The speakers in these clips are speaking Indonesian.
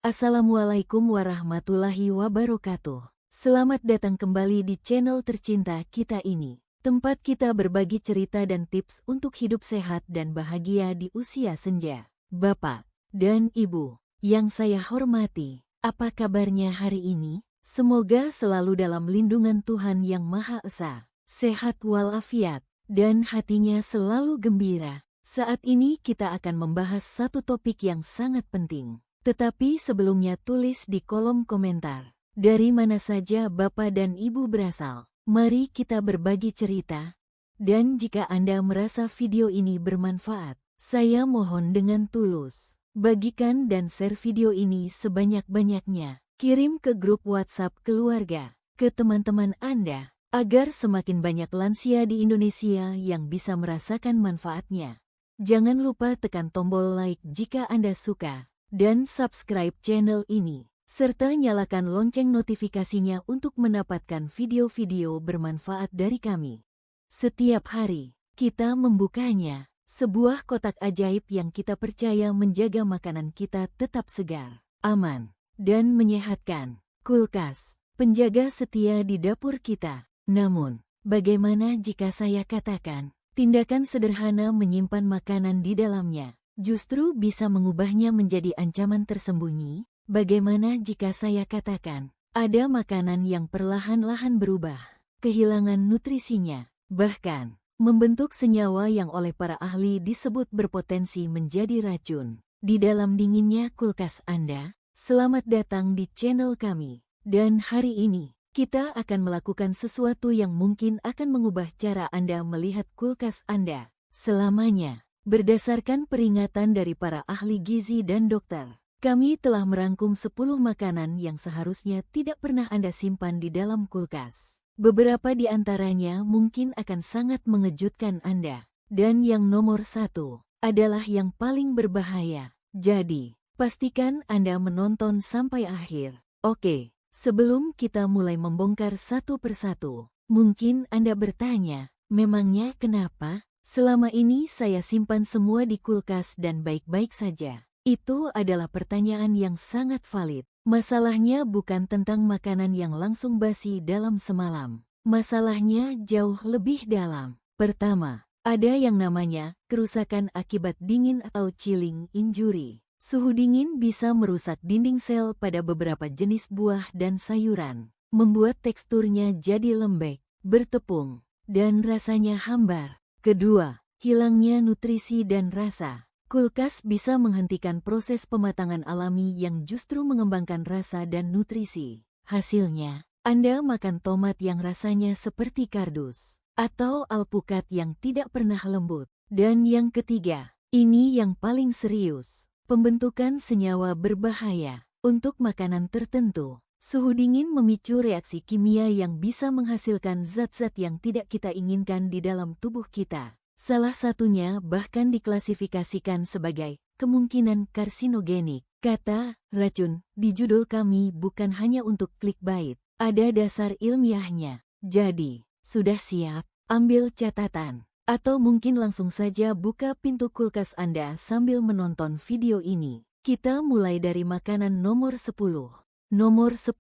Assalamualaikum warahmatullahi wabarakatuh. Selamat datang kembali di channel tercinta kita ini. Tempat kita berbagi cerita dan tips untuk hidup sehat dan bahagia di usia senja. Bapak dan Ibu yang saya hormati, apa kabarnya hari ini? Semoga selalu dalam lindungan Tuhan Yang Maha Esa, sehat walafiat, dan hatinya selalu gembira. Saat ini kita akan membahas satu topik yang sangat penting. Tetapi sebelumnya tulis di kolom komentar, dari mana saja Bapak dan Ibu berasal. Mari kita berbagi cerita. Dan jika Anda merasa video ini bermanfaat, saya mohon dengan tulus, bagikan dan share video ini sebanyak-banyaknya. Kirim ke grup WhatsApp keluarga, ke teman-teman Anda, agar semakin banyak lansia di Indonesia yang bisa merasakan manfaatnya. Jangan lupa tekan tombol like jika Anda suka, dan subscribe channel ini, serta nyalakan lonceng notifikasinya untuk mendapatkan video-video bermanfaat dari kami. Setiap hari, kita membukanya, sebuah kotak ajaib yang kita percaya menjaga makanan kita tetap segar, aman, dan menyehatkan. Kulkas, penjaga setia di dapur kita. Namun, bagaimana jika saya katakan, tindakan sederhana menyimpan makanan di dalamnya justru bisa mengubahnya menjadi ancaman tersembunyi? Bagaimana jika saya katakan, ada makanan yang perlahan-lahan berubah, kehilangan nutrisinya, bahkan membentuk senyawa yang oleh para ahli disebut berpotensi menjadi racun di dalam dinginnya kulkas Anda? Selamat datang di channel kami. Dan hari ini, kita akan melakukan sesuatu yang mungkin akan mengubah cara Anda melihat kulkas Anda selamanya. Berdasarkan peringatan dari para ahli gizi dan dokter, kami telah merangkum 10 makanan yang seharusnya tidak pernah Anda simpan di dalam kulkas. Beberapa di antaranya mungkin akan sangat mengejutkan Anda. Dan yang nomor 1 adalah yang paling berbahaya. Jadi, pastikan Anda menonton sampai akhir. Oke, sebelum kita mulai membongkar satu persatu, mungkin Anda bertanya, memangnya kenapa? Selama ini saya simpan semua di kulkas dan baik-baik saja. Itu adalah pertanyaan yang sangat valid. Masalahnya bukan tentang makanan yang langsung basi dalam semalam. Masalahnya jauh lebih dalam. Pertama, ada yang namanya kerusakan akibat dingin atau chilling injury. Suhu dingin bisa merusak dinding sel pada beberapa jenis buah dan sayuran, membuat teksturnya jadi lembek, bertepung, dan rasanya hambar. Kedua, hilangnya nutrisi dan rasa. Kulkas bisa menghentikan proses pematangan alami yang justru mengembangkan rasa dan nutrisi. Hasilnya, Anda makan tomat yang rasanya seperti kardus, atau alpukat yang tidak pernah lembut. Dan yang ketiga, ini yang paling serius, pembentukan senyawa berbahaya untuk makanan tertentu. Suhu dingin memicu reaksi kimia yang bisa menghasilkan zat-zat yang tidak kita inginkan di dalam tubuh kita. Salah satunya bahkan diklasifikasikan sebagai kemungkinan karsinogenik. Kata racun di judul kami bukan hanya untuk clickbait, ada dasar ilmiahnya. Jadi, sudah siap? Ambil catatan. Atau mungkin langsung saja buka pintu kulkas Anda sambil menonton video ini. Kita mulai dari makanan nomor 10. Nomor 10,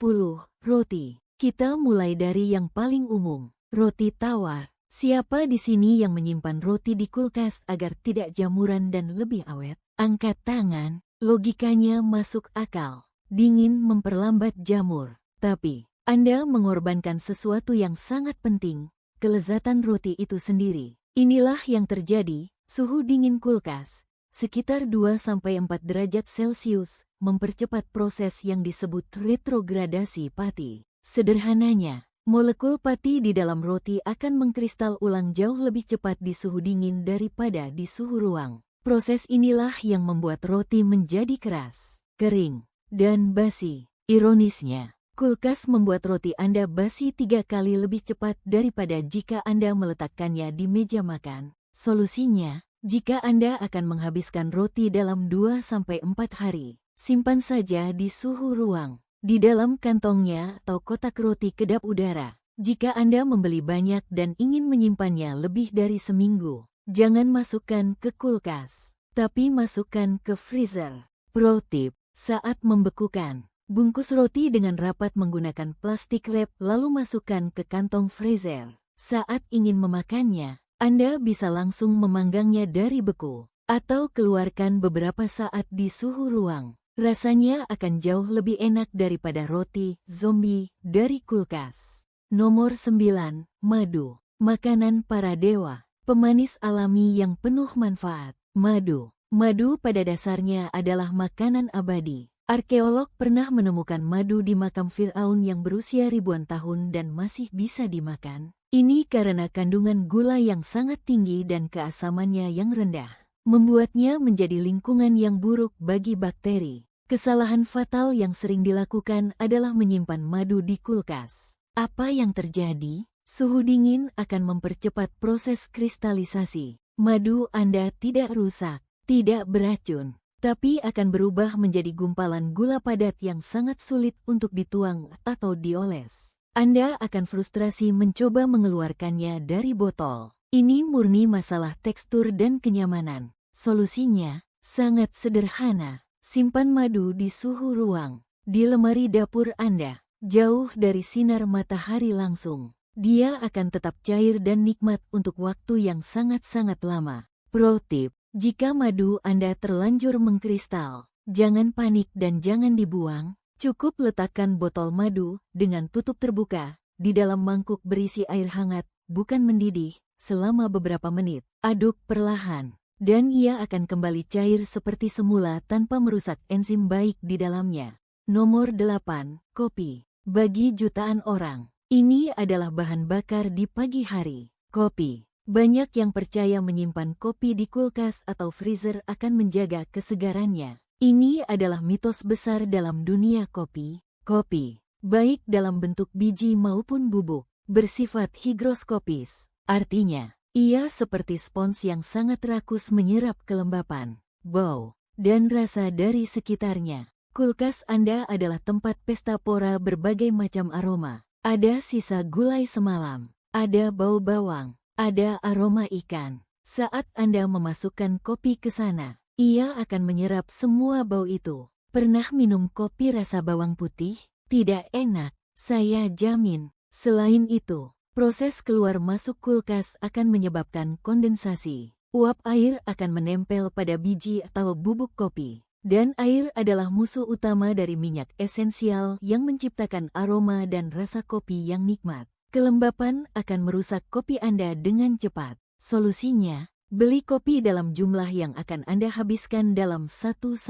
roti. Kita mulai dari yang paling umum, roti tawar. Siapa di sini yang menyimpan roti di kulkas agar tidak jamuran dan lebih awet? Angkat tangan, logikanya masuk akal. Dingin memperlambat jamur. Tapi, Anda mengorbankan sesuatu yang sangat penting, kelezatan roti itu sendiri. Inilah yang terjadi, suhu dingin kulkas, sekitar 2-4 derajat Celcius, mempercepat proses yang disebut retrogradasi pati. Sederhananya, molekul pati di dalam roti akan mengkristal ulang jauh lebih cepat di suhu dingin daripada di suhu ruang. Proses inilah yang membuat roti menjadi keras, kering, dan basi. Ironisnya, kulkas membuat roti Anda basi 3 kali lebih cepat daripada jika Anda meletakkannya di meja makan. Solusinya, jika Anda akan menghabiskan roti dalam 2-4 hari, simpan saja di suhu ruang, di dalam kantongnya atau kotak roti kedap udara. Jika Anda membeli banyak dan ingin menyimpannya lebih dari seminggu, jangan masukkan ke kulkas, tapi masukkan ke freezer. Pro tip, Saat membekukan, bungkus roti dengan rapat menggunakan plastik wrap lalu masukkan ke kantong freezer. Saat ingin memakannya, Anda bisa langsung memanggangnya dari beku, atau keluarkan beberapa saat di suhu ruang. Rasanya akan jauh lebih enak daripada roti zombie dari kulkas. Nomor 9. Madu. Makanan para dewa. Pemanis alami yang penuh manfaat. Madu. Madu pada dasarnya adalah makanan abadi. Arkeolog pernah menemukan madu di makam Firaun yang berusia ribuan tahun dan masih bisa dimakan. Ini karena kandungan gula yang sangat tinggi dan keasamannya yang rendah, membuatnya menjadi lingkungan yang buruk bagi bakteri. Kesalahan fatal yang sering dilakukan adalah menyimpan madu di kulkas. Apa yang terjadi? Suhu dingin akan mempercepat proses kristalisasi. Madu Anda tidak rusak, tidak beracun, tapi akan berubah menjadi gumpalan gula padat yang sangat sulit untuk dituang atau dioles. Anda akan frustrasi mencoba mengeluarkannya dari botol. Ini murni masalah tekstur dan kenyamanan. Solusinya sangat sederhana. Simpan madu di suhu ruang, di lemari dapur Anda, jauh dari sinar matahari langsung. Dia akan tetap cair dan nikmat untuk waktu yang sangat-sangat lama. Pro tip, jika madu Anda terlanjur mengkristal, jangan panik dan jangan dibuang. Cukup letakkan botol madu dengan tutup terbuka di dalam mangkuk berisi air hangat, bukan mendidih, selama beberapa menit. Aduk perlahan, dan ia akan kembali cair seperti semula tanpa merusak enzim baik di dalamnya. Nomor 8. Kopi. Bagi jutaan orang, ini adalah bahan bakar di pagi hari. Kopi. Banyak yang percaya menyimpan kopi di kulkas atau freezer akan menjaga kesegarannya. Ini adalah mitos besar dalam dunia kopi. Kopi, baik dalam bentuk biji maupun bubuk, bersifat higroskopis. Artinya, ia seperti spons yang sangat rakus menyerap kelembapan, bau, dan rasa dari sekitarnya. Kulkas Anda adalah tempat pesta pora berbagai macam aroma. Ada sisa gulai semalam, ada bau bawang, ada aroma ikan. Saat Anda memasukkan kopi ke sana, ia akan menyerap semua bau itu. Pernah minum kopi rasa bawang putih? Tidak enak, saya jamin. Selain itu, proses keluar masuk kulkas akan menyebabkan kondensasi. Uap air akan menempel pada biji atau bubuk kopi. Dan air adalah musuh utama dari minyak esensial yang menciptakan aroma dan rasa kopi yang nikmat. Kelembapan akan merusak kopi Anda dengan cepat. Solusinya, beli kopi dalam jumlah yang akan Anda habiskan dalam 1-2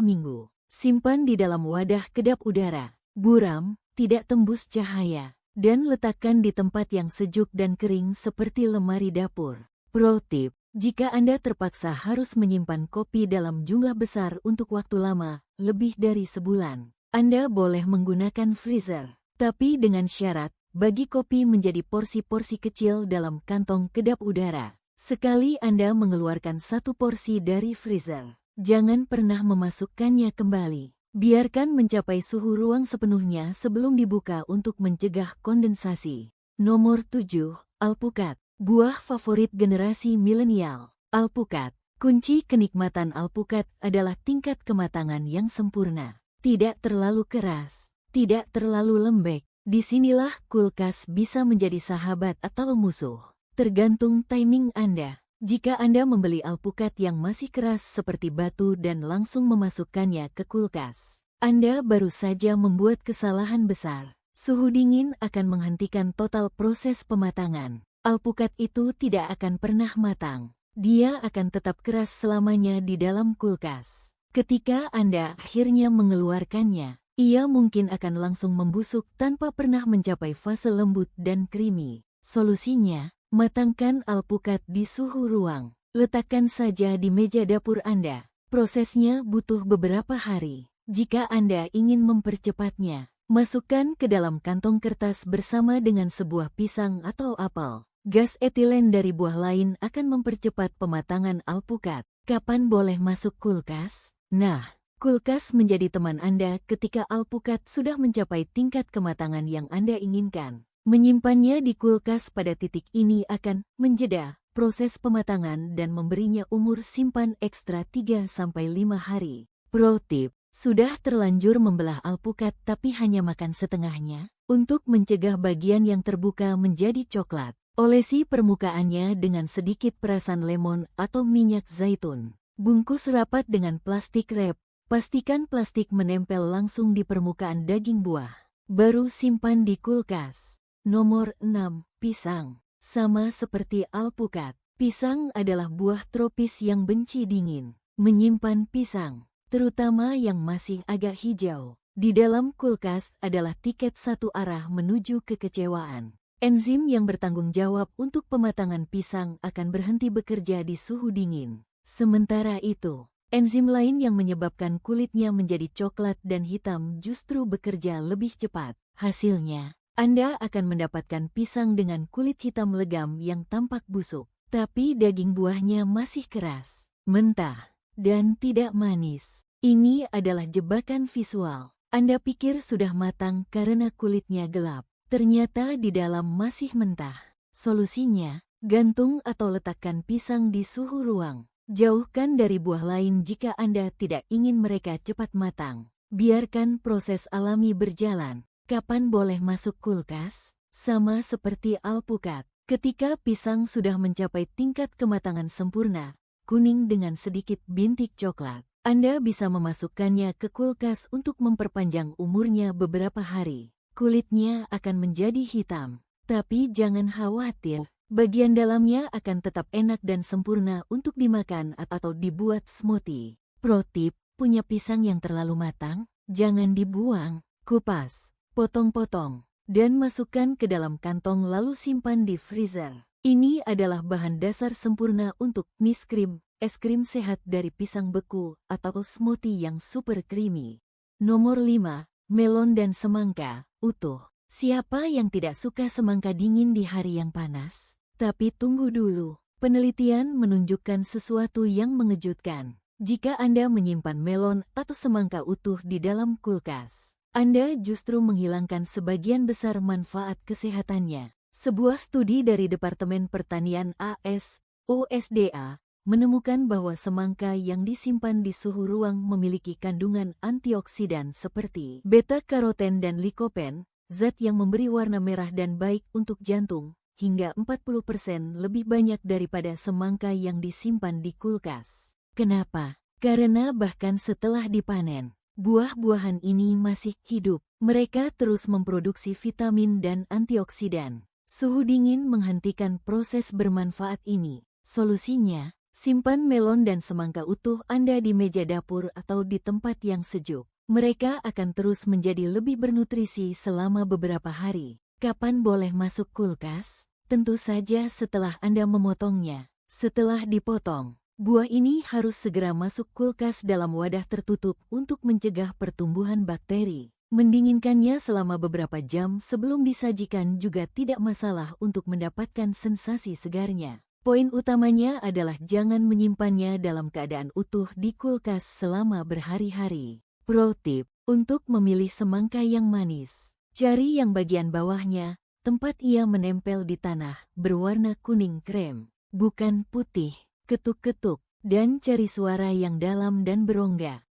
minggu. Simpan di dalam wadah kedap udara, buram, tidak tembus cahaya, dan letakkan di tempat yang sejuk dan kering seperti lemari dapur. Pro tip, jika Anda terpaksa harus menyimpan kopi dalam jumlah besar untuk waktu lama, lebih dari sebulan, Anda boleh menggunakan freezer. Tapi dengan syarat, bagi kopi menjadi porsi-porsi kecil dalam kantong kedap udara. Sekali Anda mengeluarkan satu porsi dari freezer, jangan pernah memasukkannya kembali. Biarkan mencapai suhu ruang sepenuhnya sebelum dibuka untuk mencegah kondensasi. Nomor 7. Alpukat. Buah favorit generasi milenial. Alpukat. Kunci kenikmatan alpukat adalah tingkat kematangan yang sempurna. Tidak terlalu keras, tidak terlalu lembek. Disinilah kulkas bisa menjadi sahabat atau musuh. Tergantung timing Anda. Jika Anda membeli alpukat yang masih keras seperti batu dan langsung memasukkannya ke kulkas, Anda baru saja membuat kesalahan besar. Suhu dingin akan menghentikan total proses pematangan. Alpukat itu tidak akan pernah matang. Dia akan tetap keras selamanya di dalam kulkas. Ketika Anda akhirnya mengeluarkannya, ia mungkin akan langsung membusuk tanpa pernah mencapai fase lembut dan creamy. Solusinya, matangkan alpukat di suhu ruang. Letakkan saja di meja dapur Anda. Prosesnya butuh beberapa hari. Jika Anda ingin mempercepatnya, masukkan ke dalam kantong kertas bersama dengan sebuah pisang atau apel. Gas etilen dari buah lain akan mempercepat pematangan alpukat. Kapan boleh masuk kulkas? Nah, kulkas menjadi teman Anda ketika alpukat sudah mencapai tingkat kematangan yang Anda inginkan. Menyimpannya di kulkas pada titik ini akan menjeda proses pematangan dan memberinya umur simpan ekstra 3-5 hari. Pro tip, Sudah terlanjur membelah alpukat tapi hanya makan setengahnya, untuk mencegah bagian yang terbuka menjadi coklat. Olesi permukaannya dengan sedikit perasan lemon atau minyak zaitun. Bungkus rapat dengan plastik wrap. Pastikan plastik menempel langsung di permukaan daging buah. Baru simpan di kulkas. Nomor 6. Pisang. Sama seperti alpukat, pisang adalah buah tropis yang benci dingin. Menyimpan pisang, terutama yang masih agak hijau, di dalam kulkas adalah tiket satu arah menuju kekecewaan. Enzim yang bertanggung jawab untuk pematangan pisang akan berhenti bekerja di suhu dingin. Sementara itu, enzim lain yang menyebabkan kulitnya menjadi coklat dan hitam justru bekerja lebih cepat. Hasilnya, Anda akan mendapatkan pisang dengan kulit hitam legam yang tampak busuk, tapi daging buahnya masih keras, mentah, dan tidak manis. Ini adalah jebakan visual. Anda pikir sudah matang karena kulitnya gelap. Ternyata di dalam masih mentah. Solusinya, gantung atau letakkan pisang di suhu ruang. Jauhkan dari buah lain jika Anda tidak ingin mereka cepat matang. Biarkan proses alami berjalan. Kapan boleh masuk kulkas? Sama seperti alpukat. Ketika pisang sudah mencapai tingkat kematangan sempurna, kuning dengan sedikit bintik coklat, Anda bisa memasukkannya ke kulkas untuk memperpanjang umurnya beberapa hari. Kulitnya akan menjadi hitam, tapi jangan khawatir, bagian dalamnya akan tetap enak dan sempurna untuk dimakan atau dibuat smoothie. Pro tip, punya pisang yang terlalu matang? Jangan dibuang, kupas, potong-potong, dan masukkan ke dalam kantong lalu simpan di freezer. Ini adalah bahan dasar sempurna untuk nice cream, es krim sehat dari pisang beku, atau smoothie yang super creamy. Nomor 5. Melon dan semangka, utuh. Siapa yang tidak suka semangka dingin di hari yang panas? Tapi tunggu dulu, penelitian menunjukkan sesuatu yang mengejutkan. Jika Anda menyimpan melon atau semangka utuh di dalam kulkas, Anda justru menghilangkan sebagian besar manfaat kesehatannya. Sebuah studi dari Departemen Pertanian AS, USDA, menemukan bahwa semangka yang disimpan di suhu ruang memiliki kandungan antioksidan seperti beta-karoten dan likopen, zat yang memberi warna merah dan baik untuk jantung, hingga 40% lebih banyak daripada semangka yang disimpan di kulkas. Kenapa? Karena bahkan setelah dipanen, buah-buahan ini masih hidup. Mereka terus memproduksi vitamin dan antioksidan. Suhu dingin menghentikan proses bermanfaat ini. Solusinya, simpan melon dan semangka utuh Anda di meja dapur atau di tempat yang sejuk. Mereka akan terus menjadi lebih bernutrisi selama beberapa hari. Kapan boleh masuk kulkas? Tentu saja setelah Anda memotongnya. Setelah dipotong, buah ini harus segera masuk kulkas dalam wadah tertutup untuk mencegah pertumbuhan bakteri. Mendinginkannya selama beberapa jam sebelum disajikan juga tidak masalah untuk mendapatkan sensasi segarnya. Poin utamanya adalah jangan menyimpannya dalam keadaan utuh di kulkas selama berhari-hari. Pro tip, untuk memilih semangka yang manis, cari yang bagian bawahnya, tempat ia menempel di tanah, berwarna kuning krem, bukan putih. Ketuk-ketuk, dan cari suara yang dalam dan berongga.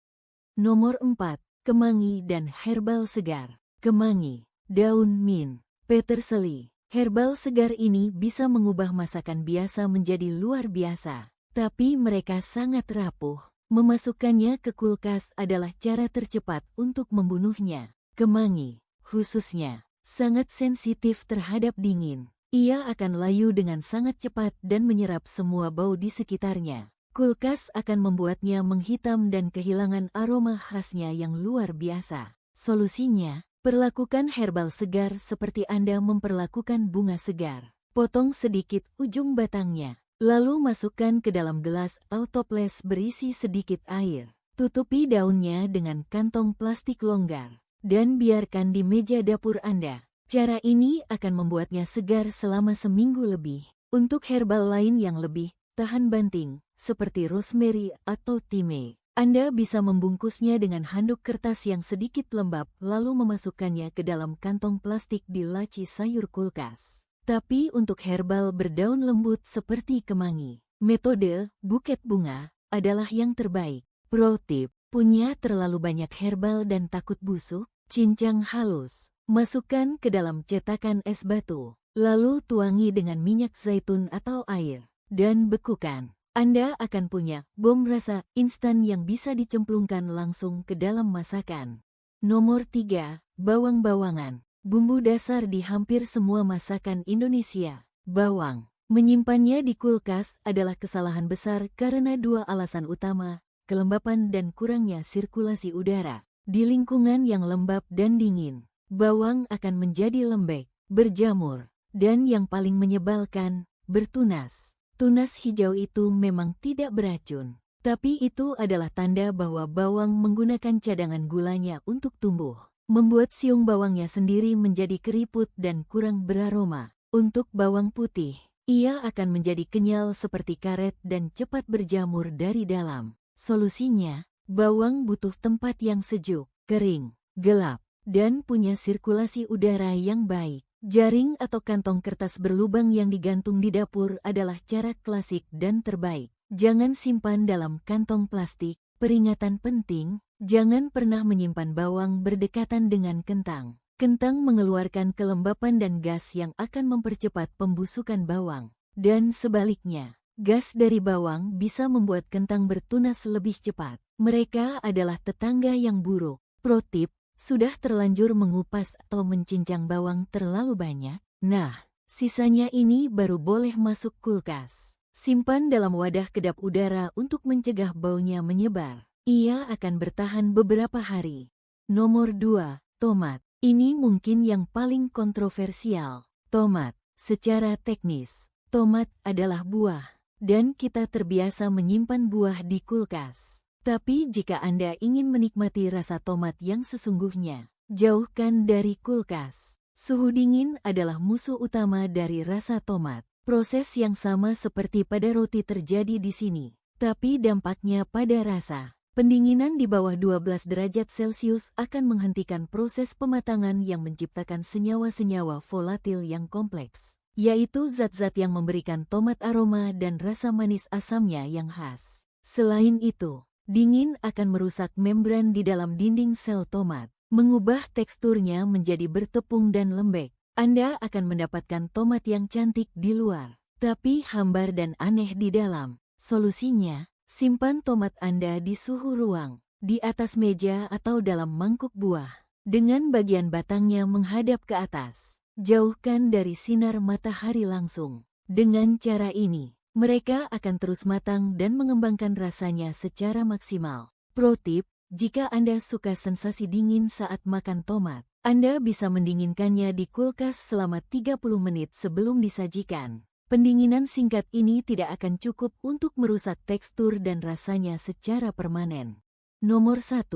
Nomor 4. Kemangi dan herbal segar. Kemangi, daun mint, peterseli. Herbal segar ini bisa mengubah masakan biasa menjadi luar biasa, tapi mereka sangat rapuh. Memasukkannya ke kulkas adalah cara tercepat untuk membunuhnya. Kemangi, khususnya, sangat sensitif terhadap dingin. Ia akan layu dengan sangat cepat dan menyerap semua bau di sekitarnya. Kulkas akan membuatnya menghitam dan kehilangan aroma khasnya yang luar biasa. Solusinya, perlakukan herbal segar seperti Anda memperlakukan bunga segar. Potong sedikit ujung batangnya, lalu masukkan ke dalam gelas atau toples berisi sedikit air. Tutupi daunnya dengan kantong plastik longgar, dan biarkan di meja dapur Anda. Cara ini akan membuatnya segar selama seminggu lebih. Untuk herbal lain yang lebih tahan banting, seperti rosemary atau thyme, Anda bisa membungkusnya dengan handuk kertas yang sedikit lembab lalu memasukkannya ke dalam kantong plastik di laci sayur kulkas. Tapi untuk herbal berdaun lembut seperti kemangi, metode buket bunga adalah yang terbaik. Pro tip, Punya terlalu banyak herbal dan takut busuk? Cincang halus. Masukkan ke dalam cetakan es batu. Lalu tuangi dengan minyak zaitun atau air. Dan bekukan. Anda akan punya bom rasa instan yang bisa dicemplungkan langsung ke dalam masakan. Nomor 3. Bawang-bawangan. Bumbu dasar di hampir semua masakan Indonesia. Bawang. Menyimpannya di kulkas adalah kesalahan besar karena dua alasan utama, kelembapan dan kurangnya sirkulasi udara. Di lingkungan yang lembab dan dingin, bawang akan menjadi lembek, berjamur, dan yang paling menyebalkan, bertunas. Tunas hijau itu memang tidak beracun, tapi itu adalah tanda bahwa bawang menggunakan cadangan gulanya untuk tumbuh, membuat siung bawangnya sendiri menjadi keriput dan kurang beraroma. Untuk bawang putih, ia akan menjadi kenyal seperti karet dan cepat berjamur dari dalam. Solusinya, bawang butuh tempat yang sejuk, kering, gelap, dan punya sirkulasi udara yang baik. Jaring atau kantong kertas berlubang yang digantung di dapur adalah cara klasik dan terbaik. Jangan simpan dalam kantong plastik. Peringatan penting, jangan pernah menyimpan bawang berdekatan dengan kentang. Kentang mengeluarkan kelembapan dan gas yang akan mempercepat pembusukan bawang. Dan sebaliknya, gas dari bawang bisa membuat kentang bertunas lebih cepat. Mereka adalah tetangga yang buruk. Pro tip, sudah terlanjur mengupas atau mencincang bawang terlalu banyak? Nah, sisanya ini baru boleh masuk kulkas. Simpan dalam wadah kedap udara untuk mencegah baunya menyebar. Ia akan bertahan beberapa hari. Nomor 2. Tomat. Ini mungkin yang paling kontroversial. Tomat. Secara teknis, tomat adalah buah, dan kita terbiasa menyimpan buah di kulkas. Tapi jika Anda ingin menikmati rasa tomat yang sesungguhnya, jauhkan dari kulkas. Suhu dingin adalah musuh utama dari rasa tomat. Proses yang sama seperti pada roti terjadi di sini, tapi dampaknya pada rasa. Pendinginan di bawah 12 derajat Celcius akan menghentikan proses pematangan yang menciptakan senyawa-senyawa volatil yang kompleks, yaitu zat-zat yang memberikan tomat aroma dan rasa manis asamnya yang khas. Selain itu, dingin akan merusak membran di dalam dinding sel tomat, mengubah teksturnya menjadi bertepung dan lembek. Anda akan mendapatkan tomat yang cantik di luar, tapi hambar dan aneh di dalam. Solusinya, simpan tomat Anda di suhu ruang, di atas meja atau dalam mangkuk buah, dengan bagian batangnya menghadap ke atas. Jauhkan dari sinar matahari langsung. Dengan cara ini, mereka akan terus matang dan mengembangkan rasanya secara maksimal. Pro tip, jika Anda suka sensasi dingin saat makan tomat, Anda bisa mendinginkannya di kulkas selama 30 menit sebelum disajikan. Pendinginan singkat ini tidak akan cukup untuk merusak tekstur dan rasanya secara permanen. Nomor 1.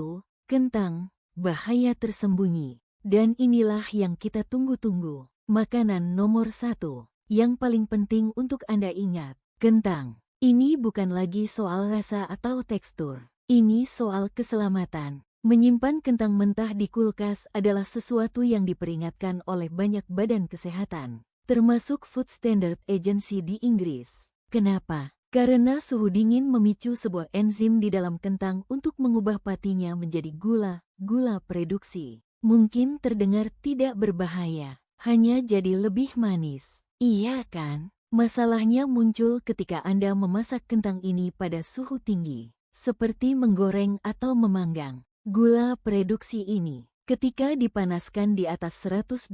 Kentang, bahaya tersembunyi. Dan inilah yang kita tunggu-tunggu. Makanan nomor 1, yang paling penting untuk Anda ingat, kentang. Ini bukan lagi soal rasa atau tekstur. Ini soal keselamatan. Menyimpan kentang mentah di kulkas adalah sesuatu yang diperingatkan oleh banyak badan kesehatan, termasuk Food Standard Agency di Inggris. Kenapa? Karena suhu dingin memicu sebuah enzim di dalam kentang untuk mengubah patinya menjadi gula reduksi. Mungkin terdengar tidak berbahaya, hanya jadi lebih manis. Iya kan? Masalahnya muncul ketika Anda memasak kentang ini pada suhu tinggi, seperti menggoreng atau memanggang. Gula reduksi ini, ketika dipanaskan di atas 120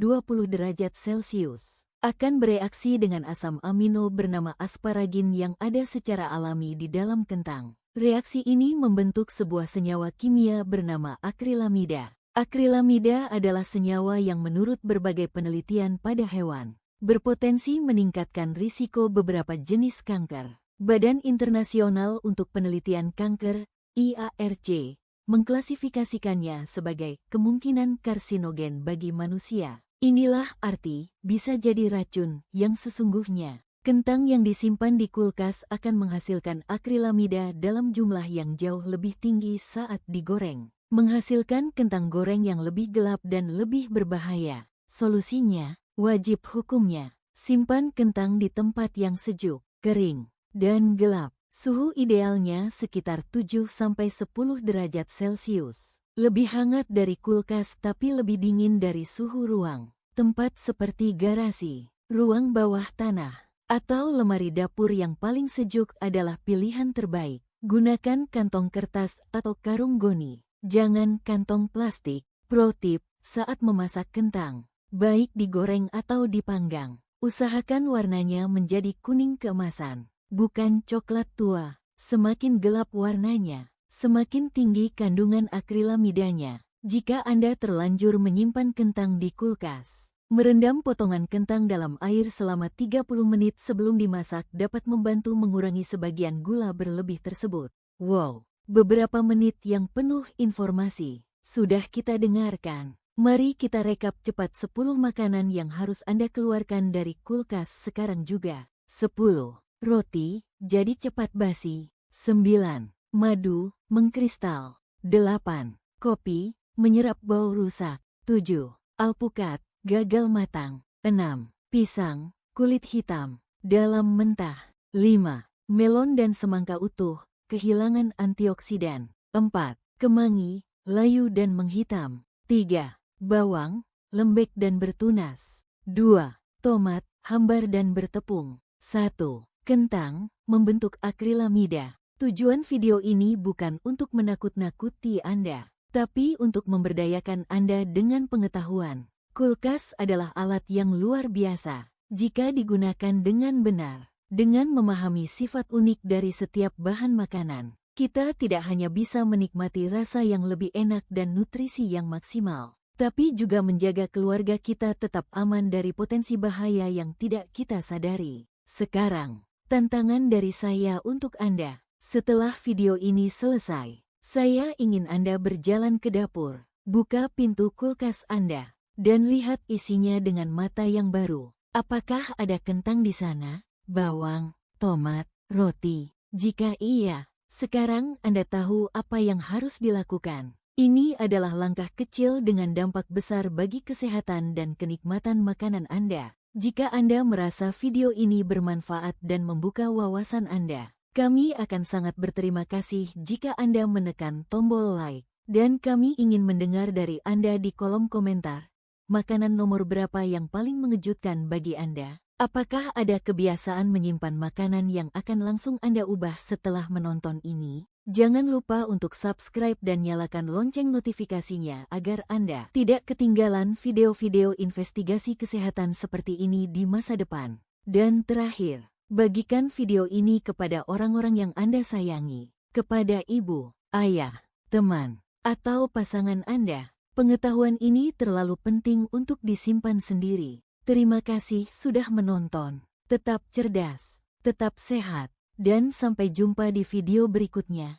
derajat Celcius, akan bereaksi dengan asam amino bernama asparagin yang ada secara alami di dalam kentang. Reaksi ini membentuk sebuah senyawa kimia bernama akrilamida. Akrilamida adalah senyawa yang menurut berbagai penelitian pada hewan, berpotensi meningkatkan risiko beberapa jenis kanker. Badan Internasional untuk Penelitian Kanker, IARC, mengklasifikasikannya sebagai kemungkinan karsinogen bagi manusia. Inilah arti bisa jadi racun yang sesungguhnya. Kentang yang disimpan di kulkas akan menghasilkan akrilamida dalam jumlah yang jauh lebih tinggi saat digoreng, menghasilkan kentang goreng yang lebih gelap dan lebih berbahaya. Solusinya, wajib hukumnya, simpan kentang di tempat yang sejuk, kering, dan gelap. Suhu idealnya sekitar 7-10 derajat Celcius. Lebih hangat dari kulkas tapi lebih dingin dari suhu ruang. Tempat seperti garasi, ruang bawah tanah, atau lemari dapur yang paling sejuk adalah pilihan terbaik. Gunakan kantong kertas atau karung goni. Jangan kantong plastik. Pro tip, saat memasak kentang, baik digoreng atau dipanggang, usahakan warnanya menjadi kuning keemasan, bukan coklat tua. Semakin gelap warnanya, semakin tinggi kandungan akrilamidanya. Jika Anda terlanjur menyimpan kentang di kulkas, merendam potongan kentang dalam air selama 30 menit sebelum dimasak dapat membantu mengurangi sebagian gula berlebih tersebut. Wow, beberapa menit yang penuh informasi sudah kita dengarkan. Mari kita rekap cepat 10 makanan yang harus Anda keluarkan dari kulkas sekarang juga. 10. Roti, jadi cepat basi. 9. Madu, mengkristal. 8. Kopi, menyerap bau rusak. 7. Alpukat, gagal matang. 6. Pisang, kulit hitam, dalam mentah. 5. Melon dan semangka utuh, kehilangan antioksidan. 4. Kemangi, layu dan menghitam. 3. Bawang, lembek dan bertunas. 2. Tomat, hambar dan bertepung. 1. Kentang, membentuk akrilamida. Tujuan video ini bukan untuk menakut-nakuti Anda, tapi untuk memberdayakan Anda dengan pengetahuan. Kulkas adalah alat yang luar biasa jika digunakan dengan benar. Dengan memahami sifat unik dari setiap bahan makanan, kita tidak hanya bisa menikmati rasa yang lebih enak dan nutrisi yang maksimal, tapi juga menjaga keluarga kita tetap aman dari potensi bahaya yang tidak kita sadari. Sekarang, tantangan dari saya untuk Anda. Setelah video ini selesai, saya ingin Anda berjalan ke dapur, buka pintu kulkas Anda, dan lihat isinya dengan mata yang baru. Apakah ada kentang di sana? Bawang, tomat, roti? Jika iya, sekarang Anda tahu apa yang harus dilakukan. Ini adalah langkah kecil dengan dampak besar bagi kesehatan dan kenikmatan makanan Anda. Jika Anda merasa video ini bermanfaat dan membuka wawasan Anda, kami akan sangat berterima kasih jika Anda menekan tombol like. Dan kami ingin mendengar dari Anda di kolom komentar. Makanan nomor berapa yang paling mengejutkan bagi Anda? Apakah ada kebiasaan menyimpan makanan yang akan langsung Anda ubah setelah menonton ini? Jangan lupa untuk subscribe dan nyalakan lonceng notifikasinya agar Anda tidak ketinggalan video-video investigasi kesehatan seperti ini di masa depan. Dan terakhir, bagikan video ini kepada orang-orang yang Anda sayangi, kepada ibu, ayah, teman, atau pasangan Anda. Pengetahuan ini terlalu penting untuk disimpan sendiri. Terima kasih sudah menonton. Tetap cerdas, tetap sehat, dan sampai jumpa di video berikutnya.